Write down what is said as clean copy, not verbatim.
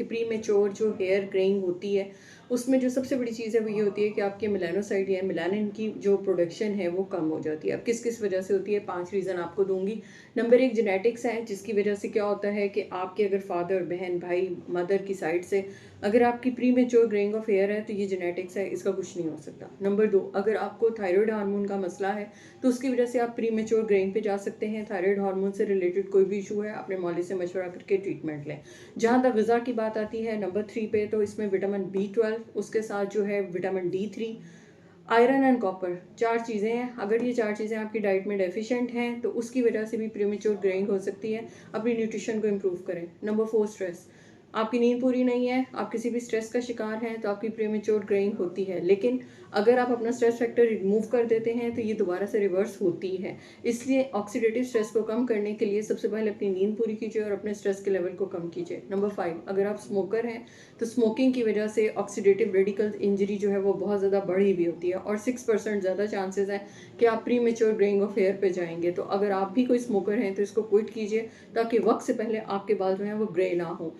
कि pre mature जो hair greying होती है उसमें जो सबसे बड़ी चीज़ है वो ये होती है कि आपके मेलानोसाइड या मेलानिन की जो प्रोडक्शन है वो कम हो जाती है। अब किस किस वजह से होती है, 5 रीज़न आपको दूंगी। नंबर 1 जेनेटिक्स है, जिसकी वजह से क्या होता है कि आपके अगर फादर, बहन, भाई, मदर की साइड से अगर आपकी premature greying of hair है तो ये जेनेटिक्स है, इसका कुछ नहीं हो सकता। नंबर 2, अगर आपको थायराइड हार्मोन का मसला है तो उसकी वजह से आप प्री मैच्योर ग्रेइंग पे जा सकते हैं। थायराइड हार्मोन से रिलेटेड कोई भी इशू है, अपने मौलवी से मशवरा करके ट्रीटमेंट लें। जहाँ तक ग़िज़ा की बात आती है नंबर 3 पे, तो इसमें विटामिन B12, उसके साथ जो है vitamin D3, iron and copper, 4 चीज़ें हैं। अगर ये 4 चीज़ें आपकी डाइट में डेफिशिएंट हैं तो उसकी वजह से भी प्रीमेच्योर ग्रेइंग हो सकती है। अपनी न्यूट्रिशन को इम्प्रूव करें। Number 4, stress. आपकी नींद पूरी नहीं है, आप किसी भी स्ट्रेस का शिकार हैं तो आपकी प्रीमेच्योर ग्रेइंग होती है। लेकिन अगर आप अपना स्ट्रेस फैक्टर रिमूव कर देते हैं तो ये दोबारा से रिवर्स होती है। इसलिए ऑक्सीडेटिव स्ट्रेस को कम करने के लिए सबसे पहले अपनी नींद पूरी कीजिए और अपने स्ट्रेस के लेवल को कम कीजिए। नंबर 5, अगर आप स्मोकर हैं तो स्मोकिंग की वजह से ऑक्सीडेटिव रेडिकल इंजरी जो है वो बहुत ज़्यादा बढ़ी हुई होती है और 6% ज़्यादा चांसेस हैं कि आप premature greying of hair पे जाएंगे। तो अगर आप भी कोई स्मोकर हैं तो इसको क्विट कीजिए ताकि वक्त से पहले आपके बाल जो हैं वो ग्रे ना हो।